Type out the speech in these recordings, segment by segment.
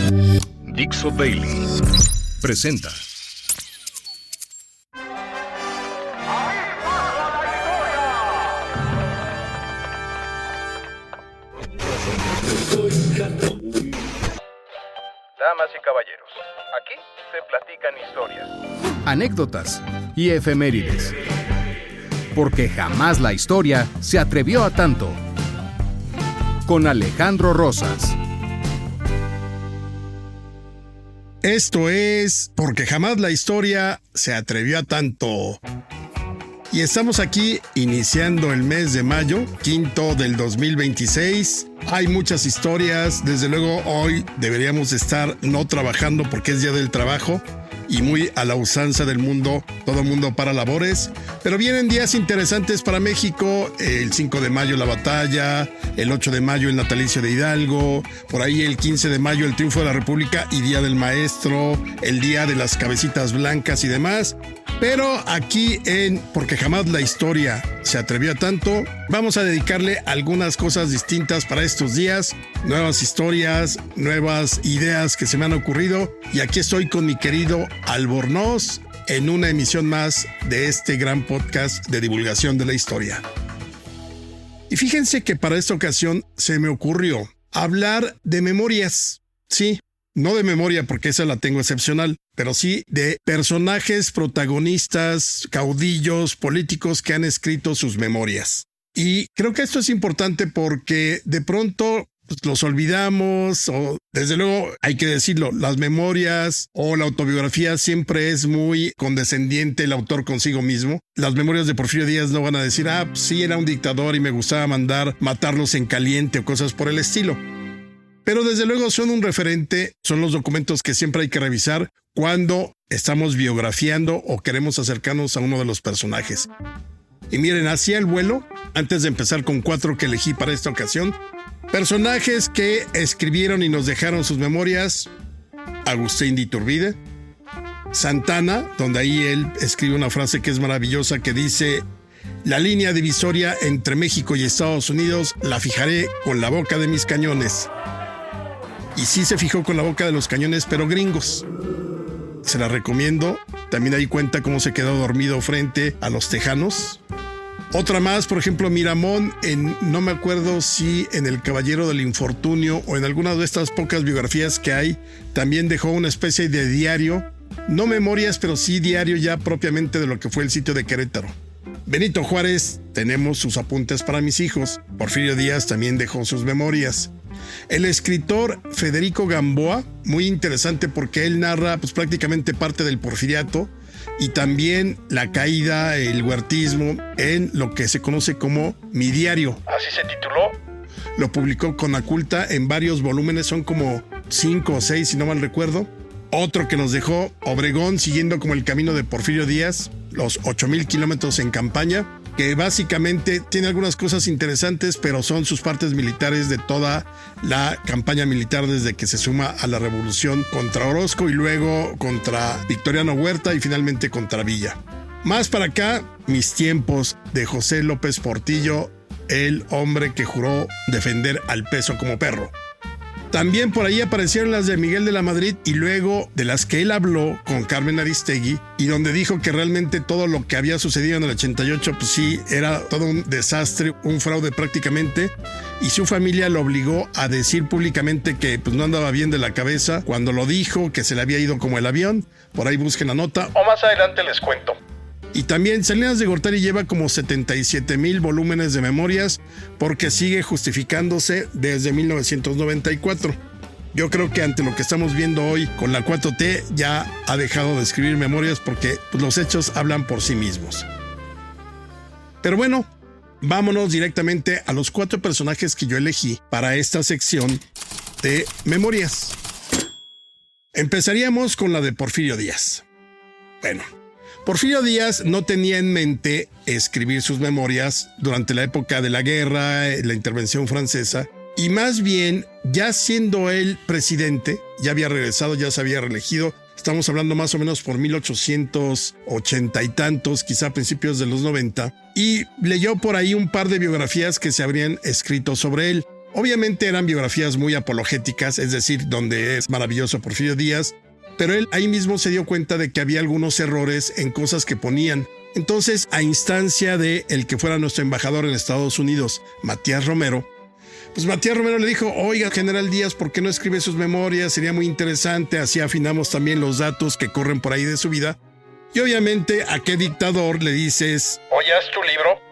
Dixo Daily presenta. Damas y caballeros, aquí se platican historias, Anécdotas y efemérides. Porque jamás la historia se atrevió a tanto. Con Alejandro Rosas. Esto es Porque jamás la historia se atrevió a tanto. Y estamos aquí iniciando el mes de mayo, quinto del 2026. Hay muchas historias. Desde luego hoy deberíamos estar no trabajando porque es día del trabajo y muy a la usanza del mundo, todo mundo para labores. Pero vienen días interesantes para México. El 5 de mayo la batalla, el 8 de mayo el natalicio de Hidalgo, por ahí el 15 de mayo el triunfo de la República y Día del Maestro, el Día de las Cabecitas Blancas y demás. Pero aquí en Porque jamás la historia se atrevió a tanto, vamos a dedicarle algunas cosas distintas para estos días, nuevas historias, nuevas ideas que se me han ocurrido. Y aquí estoy con mi querido Albornoz en una emisión más de este gran podcast de divulgación de la historia. Y fíjense que para esta ocasión se me ocurrió hablar de memorias. Sí, no de memoria porque esa la tengo excepcional, pero sí de personajes, protagonistas, caudillos, políticos que han escrito sus memorias. Y creo que esto es importante porque de pronto los olvidamos, o desde luego hay que decirlo, las memorias o la autobiografía siempre es muy condescendiente el autor consigo mismo. Las memorias de Porfirio Díaz no van a decir, pues sí era un dictador y me gustaba matarlos en caliente o cosas por el estilo. Pero desde luego son un referente, son los documentos que siempre hay que revisar cuando estamos biografiando o queremos acercarnos a uno de los personajes. Y miren, hacia el vuelo, antes de empezar con 4 que elegí para esta ocasión, personajes que escribieron y nos dejaron sus memorias: Agustín de Iturbide, Santana, donde ahí él escribe una frase que es maravillosa que dice: la línea divisoria entre México y Estados Unidos la fijaré con la boca de mis cañones. Y sí se fijó con la boca de los cañones, pero gringos. Se la recomiendo. También ahí cuenta cómo se quedó dormido frente a los tejanos. Otra más, por ejemplo, Miramón, no me acuerdo si en El Caballero del Infortunio o en alguna de estas pocas biografías que hay, también dejó una especie de diario. No memorias, pero sí diario ya propiamente de lo que fue el sitio de Querétaro. Benito Juárez, tenemos sus apuntes para mis hijos. Porfirio Díaz también dejó sus memorias. El escritor Federico Gamboa, muy interesante porque él narra prácticamente parte del porfiriato y también la caída, el huertismo, en lo que se conoce como Mi Diario. ¿Así se tituló? Lo publicó Conaculta en varios volúmenes, son como 5 o 6 si no mal recuerdo. Otro que nos dejó Obregón siguiendo como el camino de Porfirio Díaz, los 8,000 kilómetros en campaña, que básicamente tiene algunas cosas interesantes, pero son sus partes militares de toda la campaña militar desde que se suma a la revolución contra Orozco y luego contra Victoriano Huerta y finalmente contra Villa. Más para acá, Mis tiempos, de José López Portillo, el hombre que juró defender al peso como perro. También por ahí aparecieron las de Miguel de la Madrid y luego de las que él habló con Carmen Aristegui y donde dijo que realmente todo lo que había sucedido en el 88 pues sí, era todo un desastre, un fraude prácticamente, y su familia lo obligó a decir públicamente que no andaba bien de la cabeza cuando lo dijo, que se le había ido como el avión. Por ahí busquen la nota. O más adelante les cuento. Y también Salinas de Gortari lleva como 77,000 volúmenes de memorias porque sigue justificándose desde 1994. Yo creo que ante lo que estamos viendo hoy con la 4T ya ha dejado de escribir memorias porque los hechos hablan por sí mismos. Pero bueno, vámonos directamente a los 4 personajes que yo elegí para esta sección de memorias. Empezaríamos con la de Porfirio Díaz. Bueno, Porfirio Díaz no tenía en mente escribir sus memorias durante la época de la guerra, la intervención francesa, y más bien, ya siendo él presidente, ya había regresado, ya se había reelegido. Estamos hablando más o menos por 1880 y tantos, quizá a principios de los 90, y leyó por ahí un par de biografías que se habrían escrito sobre él. Obviamente eran biografías muy apologéticas, es decir, donde es maravilloso Porfirio Díaz, pero él ahí mismo se dio cuenta de que había algunos errores en cosas que ponían. Entonces, a instancia de el que fuera nuestro embajador en Estados Unidos, Matías Romero, pues Matías Romero le dijo, oiga, General Díaz, ¿por qué no escribe sus memorias? Sería muy interesante, así afinamos también los datos que corren por ahí de su vida. Y obviamente, ¿a qué dictador le dices, oye, haz tu libro?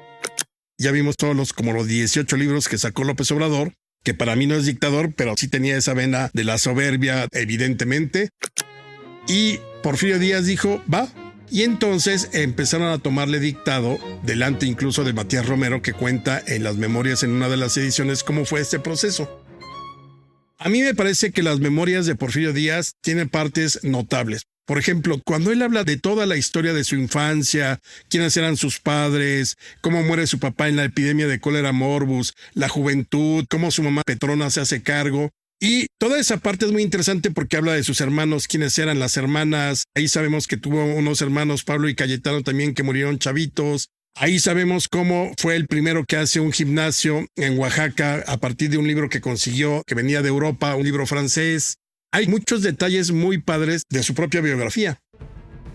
Ya vimos como los 18 libros que sacó López Obrador, que para mí no es dictador, pero sí tenía esa vena de la soberbia, evidentemente. Y Porfirio Díaz dijo, va. Y entonces empezaron a tomarle dictado, delante incluso de Matías Romero, que cuenta en las memorias en una de las ediciones cómo fue este proceso. A mí me parece que las memorias de Porfirio Díaz tienen partes notables. Por ejemplo, cuando él habla de toda la historia de su infancia, quiénes eran sus padres, cómo muere su papá en la epidemia de cólera morbus, la juventud, cómo su mamá Petrona se hace cargo. Y toda esa parte es muy interesante porque habla de sus hermanos, quiénes eran las hermanas. Ahí sabemos que tuvo unos hermanos, Pablo y Cayetano también, que murieron chavitos. Ahí sabemos cómo fue el primero que hace un gimnasio en Oaxaca a partir de un libro que consiguió, que venía de Europa, un libro francés. Hay muchos detalles muy padres de su propia biografía.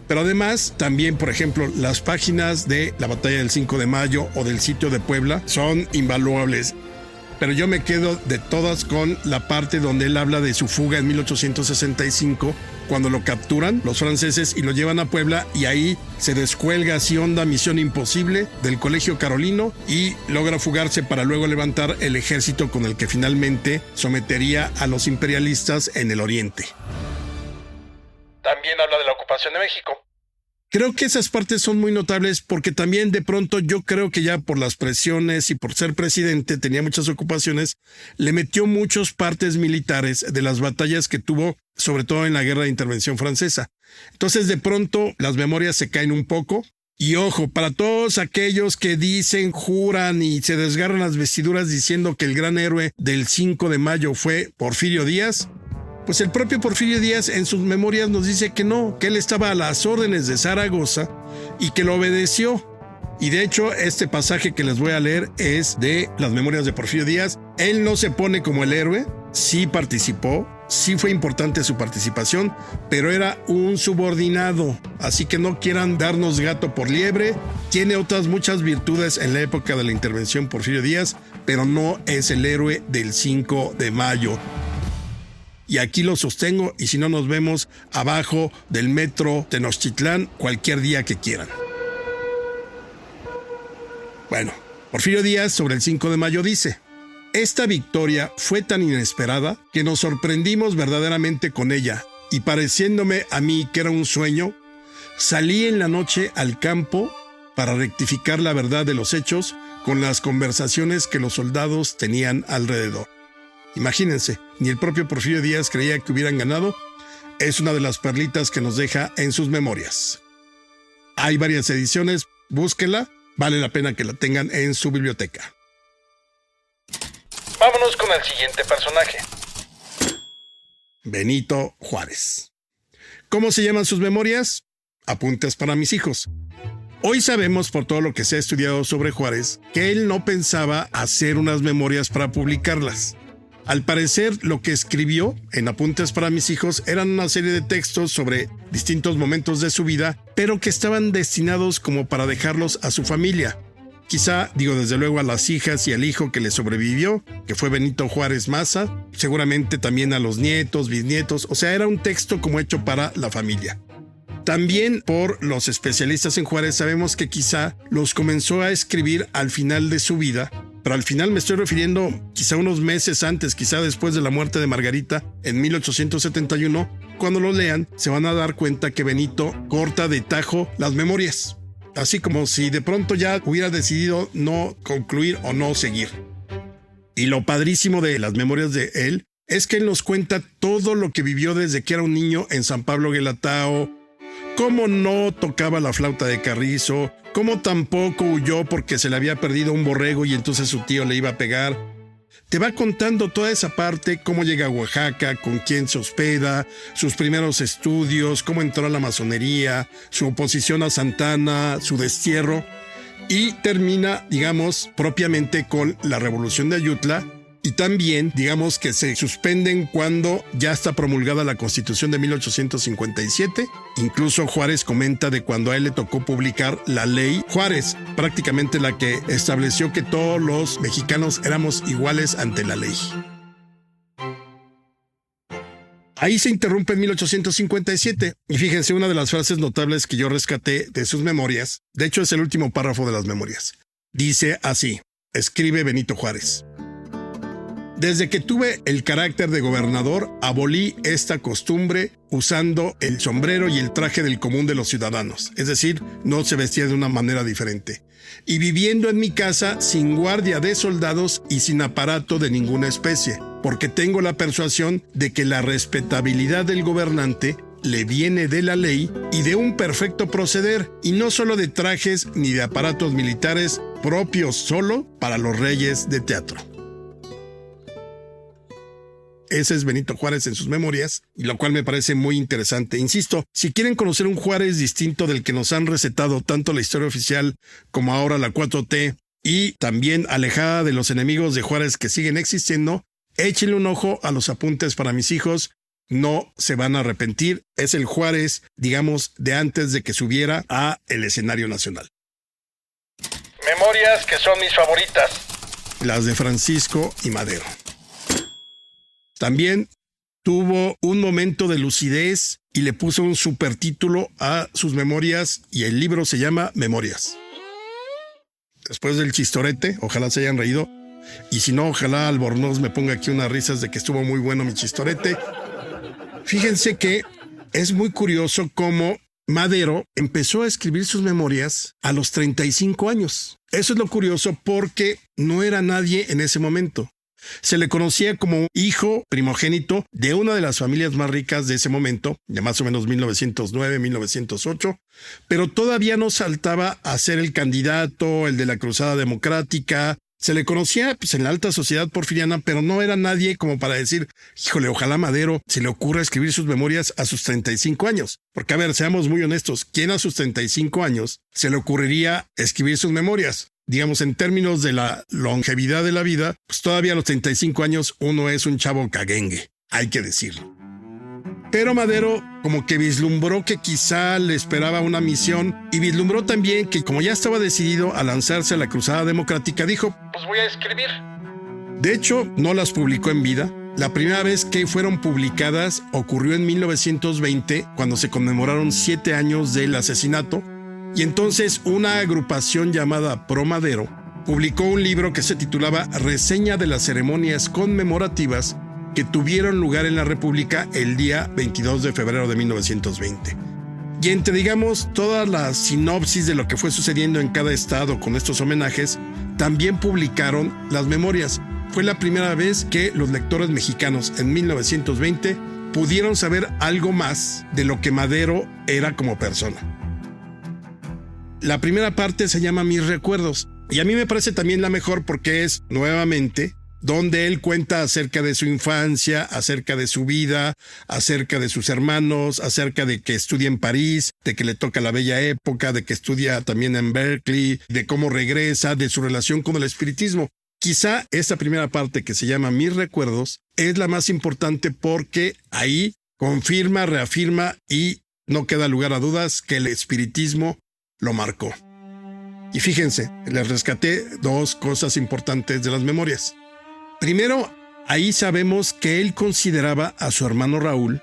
Pero además, también, por ejemplo, las páginas de la batalla del 5 de mayo o del sitio de Puebla son invaluables. Pero yo me quedo de todas con la parte donde él habla de su fuga en 1865, cuando lo capturan los franceses y lo llevan a Puebla, y ahí se descuelga así onda Misión Imposible del Colegio Carolino y logra fugarse para luego levantar el ejército con el que finalmente sometería a los imperialistas en el Oriente. También habla de la ocupación de México. Creo que esas partes son muy notables porque también de pronto yo creo que ya por las presiones y por ser presidente tenía muchas ocupaciones, le metió muchas partes militares de las batallas que tuvo, sobre todo en la Guerra de Intervención Francesa. Entonces de pronto las memorias se caen un poco. Y ojo, para todos aquellos que dicen, juran y se desgarran las vestiduras diciendo que el gran héroe del 5 de mayo fue Porfirio Díaz, pues el propio Porfirio Díaz en sus memorias nos dice que no, que él estaba a las órdenes de Zaragoza y que lo obedeció. Y de hecho, este pasaje que les voy a leer es de las memorias de Porfirio Díaz. Él no se pone como el héroe, sí participó, sí fue importante su participación, pero era un subordinado. Así que no quieran darnos gato por liebre. Tiene otras muchas virtudes en la época de la intervención Porfirio Díaz, pero no es el héroe del 5 de mayo. Y aquí lo sostengo, y si no nos vemos abajo del metro Tenochtitlán cualquier día que quieran. Bueno, Porfirio Díaz sobre el 5 de mayo dice: esta victoria fue tan inesperada que nos sorprendimos verdaderamente con ella, y pareciéndome a mí que era un sueño, salí en la noche al campo para rectificar la verdad de los hechos con las conversaciones que los soldados tenían alrededor. Imagínense, ni el propio Porfirio Díaz creía que hubieran ganado. Es una de las perlitas que nos deja en sus memorias. Hay varias ediciones, búsquenla, vale la pena que la tengan en su biblioteca. Vámonos con el siguiente personaje. Benito Juárez. ¿Cómo se llaman sus memorias? Apuntes para mis hijos. Hoy sabemos, por todo lo que se ha estudiado sobre Juárez, que él no pensaba hacer unas memorias para publicarlas. Al parecer, lo que escribió en Apuntes para mis hijos eran una serie de textos sobre distintos momentos de su vida, pero que estaban destinados como para dejarlos a su familia. Quizá, desde luego a las hijas y al hijo que le sobrevivió, que fue Benito Juárez Maza, seguramente también a los nietos, bisnietos, o sea, era un texto como hecho para la familia. También por los especialistas en Juárez sabemos que quizá los comenzó a escribir al final de su vida, pero al final me estoy refiriendo quizá unos meses antes, quizá después de la muerte de Margarita en 1871. Cuando lo lean se van a dar cuenta que Benito corta de tajo las memorias, así como si de pronto ya hubiera decidido no concluir o no seguir. Y lo padrísimo de las memorias de él es que él nos cuenta todo lo que vivió desde que era un niño en San Pablo Guelatao, cómo no tocaba la flauta de carrizo, cómo tampoco huyó porque se le había perdido un borrego y entonces su tío le iba a pegar. Te va contando toda esa parte, cómo llega a Oaxaca, con quién se hospeda, sus primeros estudios, cómo entró a la masonería, su oposición a Santana, su destierro, y termina, propiamente con la Revolución de Ayutla Y también, digamos que se suspenden cuando ya está promulgada la Constitución de 1857. Incluso Juárez comenta de cuando a él le tocó publicar la ley Juárez, prácticamente la que estableció que todos los mexicanos éramos iguales ante la ley. Ahí se interrumpe en 1857 y fíjense, una de las frases notables que yo rescaté de sus memorias, de hecho es el último párrafo de las memorias, dice así, escribe Benito Juárez: desde que tuve el carácter de gobernador, abolí esta costumbre usando el sombrero y el traje del común de los ciudadanos, es decir, no se vestía de una manera diferente, y viviendo en mi casa sin guardia de soldados y sin aparato de ninguna especie, porque tengo la persuasión de que la respetabilidad del gobernante le viene de la ley y de un perfecto proceder, y no solo de trajes ni de aparatos militares propios solo para los reyes de teatro. Ese es Benito Juárez en sus memorias, y lo cual me parece muy interesante. Insisto, si quieren conocer un Juárez distinto del que nos han recetado tanto la historia oficial como ahora la 4T, y también alejada de los enemigos de Juárez que siguen existiendo, échenle un ojo a los apuntes para mis hijos. No se van a arrepentir. Es el Juárez, digamos, de antes de que subiera a el escenario nacional. Memorias que son mis favoritas. Las de Francisco y Madero. También tuvo un momento de lucidez y le puso un supertítulo a sus memorias y el libro se llama Memorias. Después del chistorete, ojalá se hayan reído, y si no, ojalá Albornoz me ponga aquí unas risas de que estuvo muy bueno mi chistorete. Fíjense que es muy curioso cómo Madero empezó a escribir sus memorias a los 35 años. Eso es lo curioso porque no era nadie en ese momento. Se le conocía como hijo primogénito de una de las familias más ricas de ese momento, de más o menos 1909-1908, pero todavía no saltaba a ser el candidato, el de la Cruzada Democrática. Se le conocía en la alta sociedad porfiriana, pero no era nadie como para decir, híjole, ojalá Madero se le ocurra escribir sus memorias a sus 35 años. Porque, a ver, seamos muy honestos, ¿quién a sus 35 años se le ocurriría escribir sus memorias? Digamos, en términos de la longevidad de la vida, pues todavía a los 35 años uno es un chavo caguengue, hay que decirlo. Pero Madero como que vislumbró que quizá le esperaba una misión y vislumbró también que como ya estaba decidido a lanzarse a la Cruzada Democrática, dijo, Pues voy a escribir. De hecho, no las publicó en vida. La primera vez que fueron publicadas ocurrió en 1920, cuando se conmemoraron 7 años del asesinato. Y entonces una agrupación llamada Pro Madero publicó un libro que se titulaba Reseña de las ceremonias conmemorativas que tuvieron lugar en la República el día 22 de febrero de 1920. Y entre, digamos, todas las sinopsis de lo que fue sucediendo en cada estado con estos homenajes, también publicaron las memorias. Fue la primera vez que los lectores mexicanos en 1920 pudieron saber algo más de lo que Madero era como persona. La primera parte se llama Mis Recuerdos, y a mí me parece también la mejor porque es, nuevamente, donde él cuenta acerca de su infancia, acerca de su vida, acerca de sus hermanos, acerca de que estudia en París, de que le toca la bella época, de que estudia también en Berkeley, de cómo regresa, de su relación con el espiritismo. Quizá esta primera parte que se llama Mis Recuerdos es la más importante porque ahí confirma, reafirma y no queda lugar a dudas que el espiritismo lo marcó. Y fíjense, les rescaté 2 cosas importantes de las memorias. Primero, ahí sabemos que él consideraba a su hermano Raúl,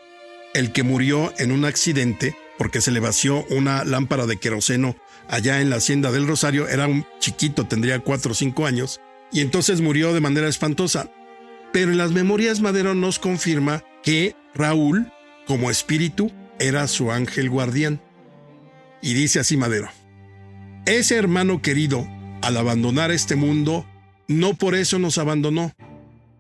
el que murió en un accidente porque se le vació una lámpara de queroseno allá en la hacienda del Rosario. Era un chiquito, tendría 4 o 5 años, y entonces murió de manera espantosa. Pero en las memorias Madero nos confirma que Raúl, como espíritu, era su ángel guardián. Y dice así Madero: ese hermano querido, al abandonar este mundo, no por eso nos abandonó,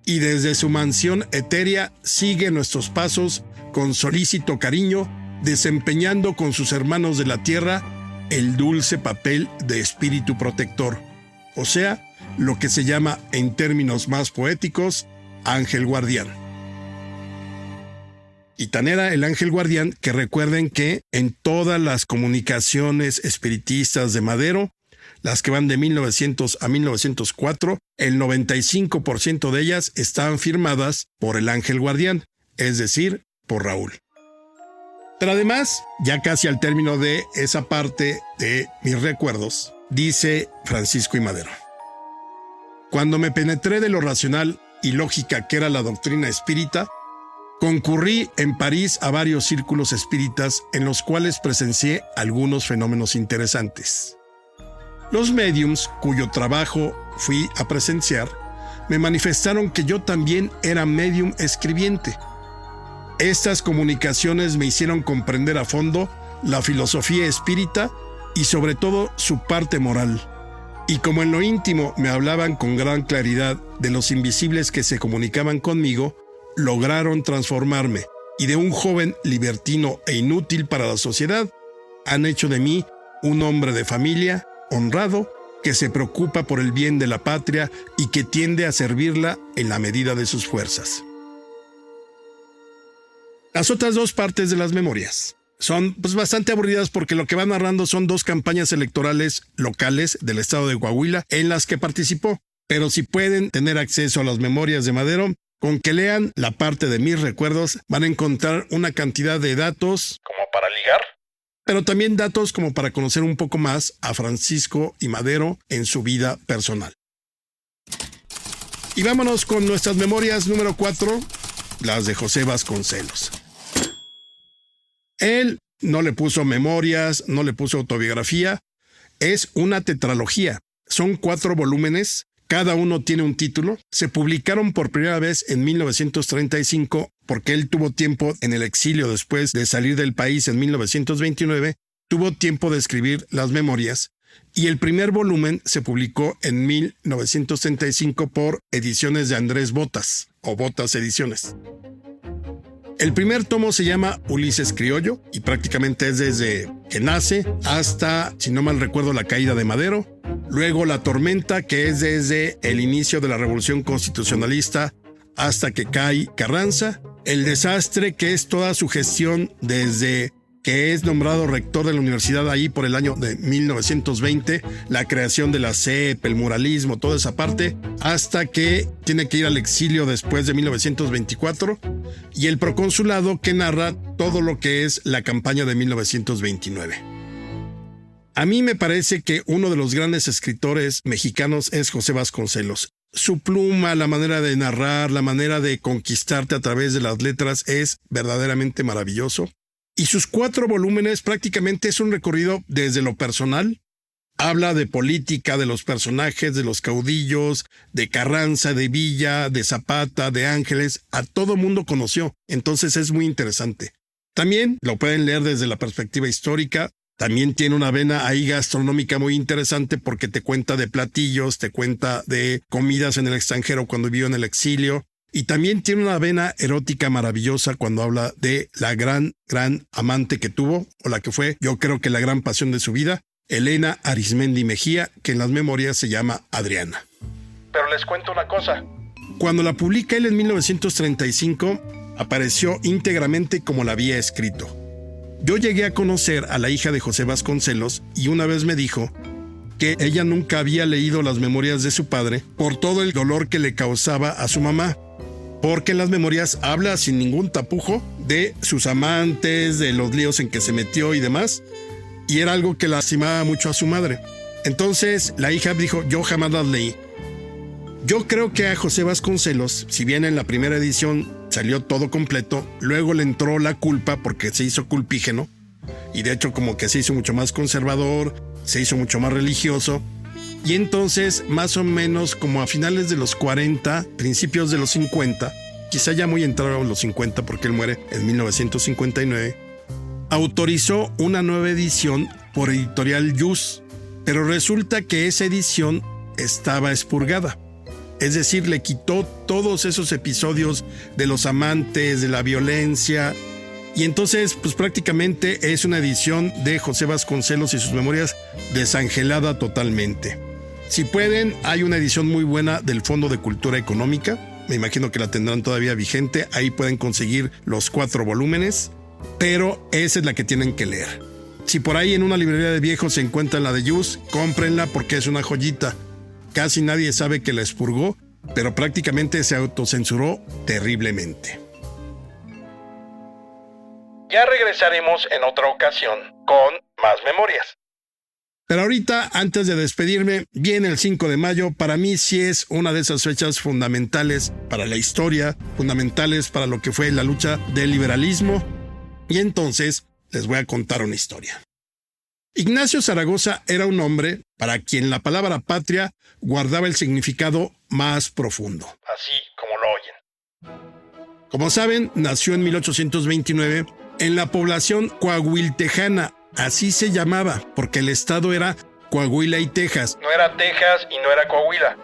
y desde su mansión etérea sigue nuestros pasos con solícito cariño, desempeñando con sus hermanos de la tierra el dulce papel de espíritu protector, o sea, lo que se llama en términos más poéticos, ángel guardián. Y tan era el ángel guardián que recuerden que en todas las comunicaciones espiritistas de Madero las que van de 1900 a 1904, el 95% de ellas estaban firmadas por el ángel guardián, es decir, por Raúl. Pero además, ya casi al término de esa parte de mis recuerdos, dice Francisco I. Madero: cuando me penetré de lo racional y lógica que era la doctrina espírita, concurrí en París a varios círculos espíritas en los cuales presencié algunos fenómenos interesantes. Los médiums, cuyo trabajo fui a presenciar, me manifestaron que yo también era médium escribiente. Estas comunicaciones me hicieron comprender a fondo la filosofía espírita y sobre todo su parte moral. Y como en lo íntimo me hablaban con gran claridad de los invisibles que se comunicaban conmigo, lograron transformarme, y de un joven libertino e inútil para la sociedad, han hecho de mí un hombre de familia, honrado, que se preocupa por el bien de la patria y que tiende a servirla en la medida de sus fuerzas. Las otras dos partes de las memorias son bastante aburridas porque lo que va narrando son 2 campañas electorales locales del estado de Coahuila en las que participó. Pero si pueden tener acceso a las memorias de Madero, con que lean la parte de mis recuerdos van a encontrar una cantidad de datos ¿Como para ligar? pero también datos como para conocer un poco más a Francisco I. Madero en su vida personal. Y vámonos con nuestras memorias número 4, las de José Vasconcelos. Él no le puso memorias, no le puso autobiografía, es una tetralogía. Son 4 volúmenes, cada uno tiene un título. Se publicaron por primera vez en 1935 porque él tuvo tiempo en el exilio después de salir del país en 1929, tuvo tiempo de escribir las memorias y el primer volumen se publicó en 1935 por Ediciones de Andrés Botas o Botas Ediciones. El primer tomo se llama Ulises Criollo y prácticamente es desde que nace hasta, si no mal recuerdo, la caída de Madero. Luego La Tormenta, que es desde el inicio de la Revolución Constitucionalista hasta que cae Carranza. El Desastre, que es toda su gestión desde que es nombrado rector de la universidad ahí por el año de 1920, la creación de la CEP, el muralismo, toda esa parte, hasta que tiene que ir al exilio después de 1924, y el Proconsulado, que narra todo lo que es la campaña de 1929. A mí me parece que uno de los grandes escritores mexicanos es José Vasconcelos. Su pluma, la manera de narrar, la manera de conquistarte a través de las letras es verdaderamente maravilloso. Y sus 4 volúmenes prácticamente es un recorrido desde lo personal. Habla de política, de los personajes, de los caudillos, de Carranza, de Villa, de Zapata, de Ángeles. A todo mundo conoció. Entonces es muy interesante. También lo pueden leer desde la perspectiva histórica. También tiene una vena ahí gastronómica muy interesante porque te cuenta de platillos, te cuenta de comidas en el extranjero cuando vivió en el exilio. Y también tiene una vena erótica maravillosa cuando habla de la gran amante que tuvo, o la que fue, yo creo que la gran pasión de su vida, Elena Arismendi Mejía, que en las memorias se llama Adriana. Pero les cuento una cosa. Cuando la publica él en 1935, apareció íntegramente como la había escrito. Yo llegué a conocer a la hija de José Vasconcelos y una vez me dijo que ella nunca había leído las memorias de su padre por todo el dolor que le causaba a su mamá. Porque en las memorias habla sin ningún tapujo de sus amantes, de los líos en que se metió y demás, y era algo que lastimaba mucho a su madre. Entonces la hija dijo, yo jamás las leí. Yo creo que a José Vasconcelos, si bien en la primera edición salió todo completo, luego le entró la culpa porque se hizo culpígeno, y de hecho como que se hizo mucho más conservador, se hizo mucho más religioso. Y entonces, más o menos como a finales de los 40, principios de los 50, quizá ya muy entrado en los 50 porque él muere en 1959, autorizó una nueva edición por Editorial Yus, pero resulta que esa edición estaba expurgada. Es decir, le quitó todos esos episodios de los amantes, de la violencia, y entonces pues prácticamente es una edición de José Vasconcelos y sus memorias desangelada totalmente. Si pueden, hay una edición muy buena del Fondo de Cultura Económica. Me imagino que la tendrán todavía vigente. Ahí pueden conseguir los 4 volúmenes. Pero esa es la que tienen que leer. Si por ahí en una librería de viejos se encuentra la de Yus, cómprenla porque es una joyita. Casi nadie sabe que la expurgó, pero prácticamente se autocensuró terriblemente. Ya regresaremos en otra ocasión con más memorias. Pero ahorita, antes de despedirme, viene el 5 de mayo. Para mí sí es una de esas fechas fundamentales para la historia, fundamentales para lo que fue la lucha del liberalismo. Y entonces les voy a contar una historia. Ignacio Zaragoza era un hombre para quien la palabra patria guardaba el significado más profundo. Así como lo oyen. Como saben, nació en 1829 en la población coahuiltejana. Así se llamaba, porque el estado era Coahuila y Texas. No era Texas y no era Coahuila.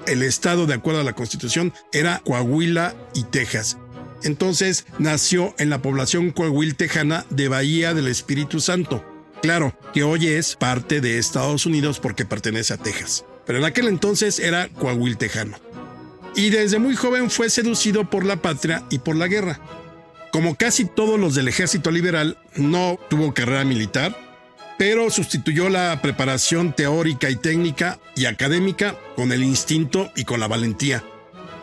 El estado, de acuerdo a la Constitución, era Coahuila y Texas. Entonces, nació en la población coahuiltejana de Bahía del Espíritu Santo. Claro, que hoy es parte de Estados Unidos porque pertenece a Texas. Pero en aquel entonces era coahuiltejano. Y desde muy joven fue seducido por la patria y por la guerra. Como casi todos los del ejército liberal, no tuvo carrera militar, pero sustituyó la preparación teórica y técnica y académica con el instinto y con la valentía.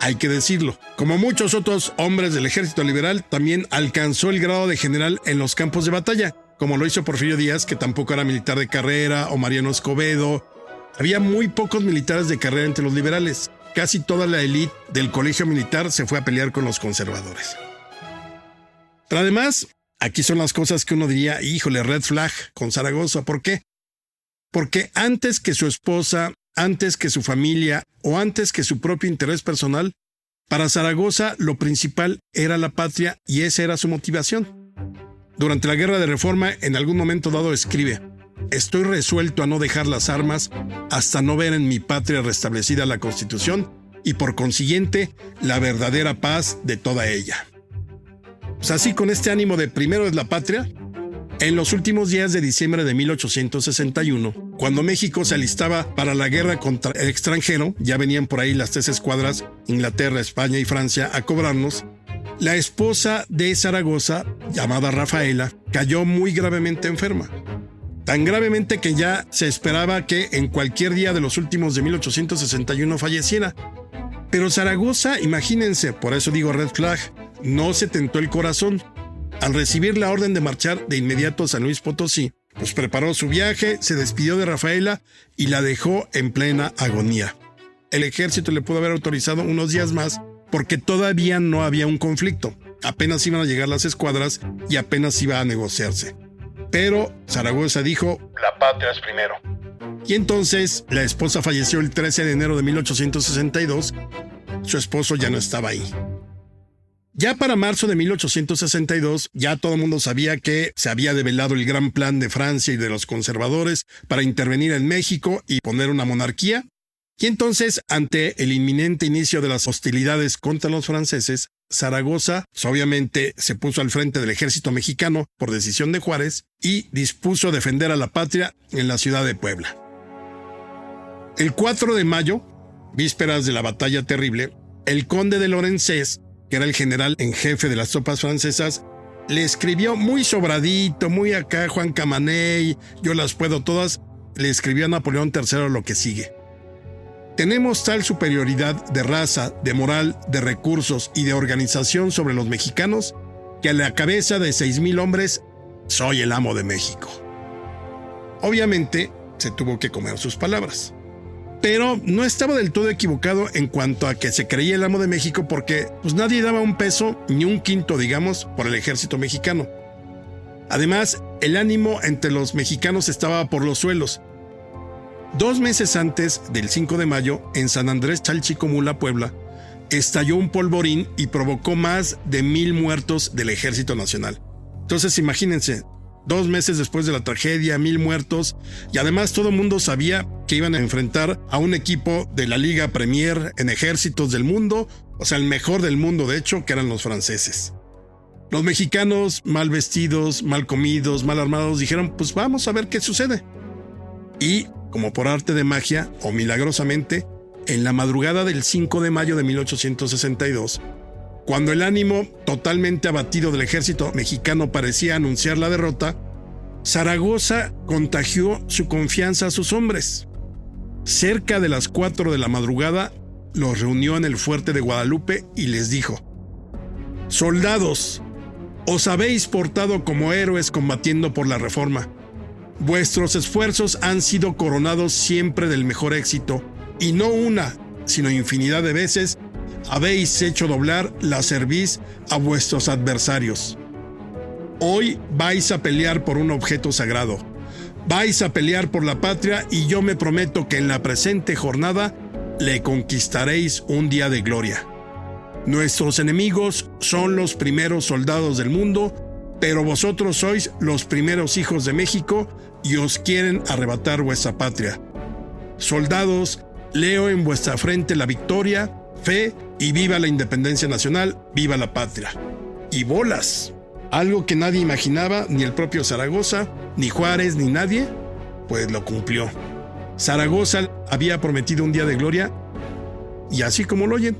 Hay que decirlo. Como muchos otros hombres del ejército liberal, también alcanzó el grado de general en los campos de batalla, como lo hizo Porfirio Díaz, que tampoco era militar de carrera, o Mariano Escobedo. Había muy pocos militares de carrera entre los liberales. Casi toda la élite del colegio militar se fue a pelear con los conservadores. Pero además, aquí son las cosas que uno diría, híjole, red flag con Zaragoza. ¿Por qué? Porque antes que su esposa, antes que su familia o antes que su propio interés personal, para Zaragoza lo principal era la patria y esa era su motivación. Durante la Guerra de Reforma, en algún momento dado escribe: estoy resuelto a no dejar las armas hasta no ver en mi patria restablecida la Constitución y por consiguiente la verdadera paz de toda ella. Pues así, con este ánimo de primero es la patria, en los últimos días de diciembre de 1861, cuando México se alistaba para la guerra contra el extranjero, ya venían por ahí las 3 escuadras, Inglaterra, España y Francia, a cobrarnos, la esposa de Zaragoza, llamada Rafaela, cayó muy gravemente enferma. Tan gravemente que ya se esperaba que en cualquier día de los últimos de 1861 falleciera. Pero Zaragoza, imagínense, por eso digo red flag, no se tentó el corazón. Al recibir la orden de marchar de inmediato a San Luis Potosí, pues preparó su viaje, se despidió de Rafaela y la dejó en plena agonía. El ejército le pudo haber autorizado unos días más porque todavía no había un conflicto. Apenas iban a llegar las escuadras y apenas iba a negociarse. Pero Zaragoza dijo: la patria es primero. Y entonces la esposa falleció el 13 de enero de 1862. Su esposo ya no estaba ahí. Ya para marzo de 1862, ya todo el mundo sabía que se había develado el gran plan de Francia y de los conservadores para intervenir en México y poner una monarquía. Y entonces, ante el inminente inicio de las hostilidades contra los franceses, Zaragoza, obviamente, se puso al frente del ejército mexicano por decisión de Juárez y dispuso defender a la patria en la ciudad de Puebla. El 4 de mayo, vísperas de la batalla terrible, el conde de Lorenzés, que era el general en jefe de las tropas francesas, le escribió muy sobradito, muy acá, Juan Camaney, yo las puedo todas, le escribió a Napoleón III lo que sigue. Tenemos tal superioridad de raza, de moral, de recursos y de organización sobre los mexicanos, que a la cabeza de 6,000 hombres soy el amo de México. Obviamente, se tuvo que comer sus palabras. Pero no estaba del todo equivocado en cuanto a que se creía el amo de México porque pues nadie daba un peso ni un quinto, digamos, por el ejército mexicano. Además, el ánimo entre los mexicanos estaba por los suelos. 2 meses antes del 5 de mayo, en San Andrés Chalchicomula, Puebla, estalló un polvorín y provocó más de 1,000 muertos del Ejército Nacional. Entonces, imagínense, 2 meses después de la tragedia, 1,000 muertos, y además todo el mundo sabía que iban a enfrentar a un equipo de la Liga Premier en ejércitos del mundo, o sea, el mejor del mundo, de hecho, que eran los franceses. Los mexicanos, mal vestidos, mal comidos, mal armados, dijeron, pues vamos a ver qué sucede. Y, como por arte de magia, o milagrosamente, en la madrugada del 5 de mayo de 1862, cuando el ánimo totalmente abatido del ejército mexicano parecía anunciar la derrota, Zaragoza contagió su confianza a sus hombres. Cerca de las 4 de la madrugada, los reunió en el fuerte de Guadalupe y les dijo: «Soldados, os habéis portado como héroes combatiendo por la Reforma. Vuestros esfuerzos han sido coronados siempre del mejor éxito, y no una, sino infinidad de veces habéis hecho doblar la cerviz a vuestros adversarios. Hoy vais a pelear por un objeto sagrado. Vais a pelear por la patria y yo me prometo que en la presente jornada le conquistaréis un día de gloria. Nuestros enemigos son los primeros soldados del mundo, pero vosotros sois los primeros hijos de México y os quieren arrebatar vuestra patria. Soldados, leo en vuestra frente la victoria, fe y viva la independencia nacional, viva la patria». Y bolas. Algo que nadie imaginaba, ni el propio Zaragoza, ni Juárez, ni nadie, pues lo cumplió. Zaragoza había prometido un día de gloria y así como lo oyen,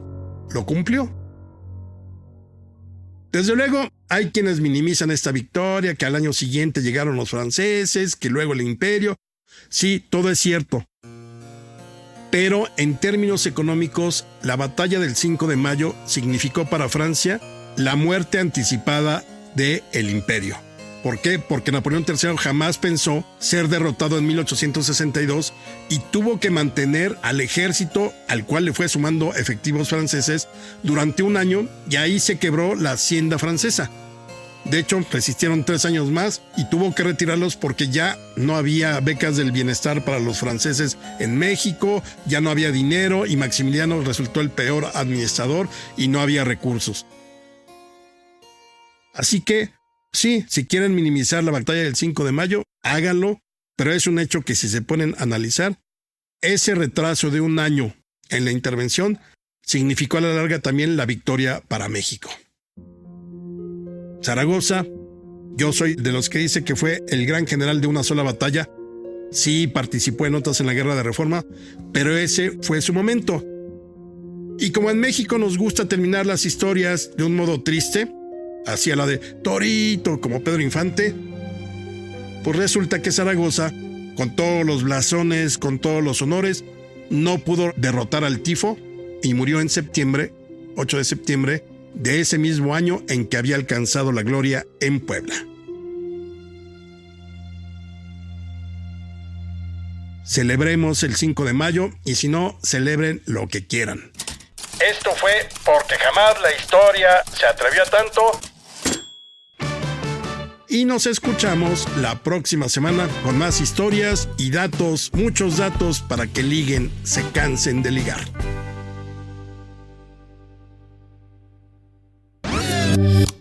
lo cumplió. Desde luego, hay quienes minimizan esta victoria, que al año siguiente llegaron los franceses, que luego el imperio. Sí, todo es cierto. Pero en términos económicos, la batalla del 5 de mayo significó para Francia la muerte anticipada del imperio. ¿Por qué? Porque Napoleón III jamás pensó ser derrotado en 1862 y tuvo que mantener al ejército, al cual le fue sumando efectivos franceses, durante un año, y ahí se quebró la hacienda francesa. De hecho, resistieron 3 años más y tuvo que retirarlos porque ya no había becas del bienestar para los franceses en México, ya no había dinero y Maximiliano resultó el peor administrador y no había recursos. Así que, sí, si quieren minimizar la batalla del 5 de mayo, háganlo, pero es un hecho que si se ponen a analizar, ese retraso de un año en la intervención significó a la larga también la victoria para México. Zaragoza, yo soy de los que dice que fue el gran general de una sola batalla. Sí, participó en otras en la Guerra de Reforma, pero ese fue su momento. Y como en México nos gusta terminar las historias de un modo triste, hacia la de Torito como Pedro Infante, pues resulta que Zaragoza, con todos los blasones, con todos los honores, no pudo derrotar al tifo y murió en septiembre, 8 de septiembre, de ese mismo año en que había alcanzado la gloria en Puebla. Celebremos el 5 de mayo y si no, celebren lo que quieran. Esto fue Porque Jamás la Historia se atrevió a tanto. Y nos escuchamos la próxima semana con más historias y datos, muchos datos para que liguen, se cansen de ligar.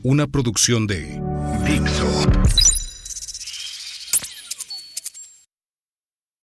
Una producción de Dixo.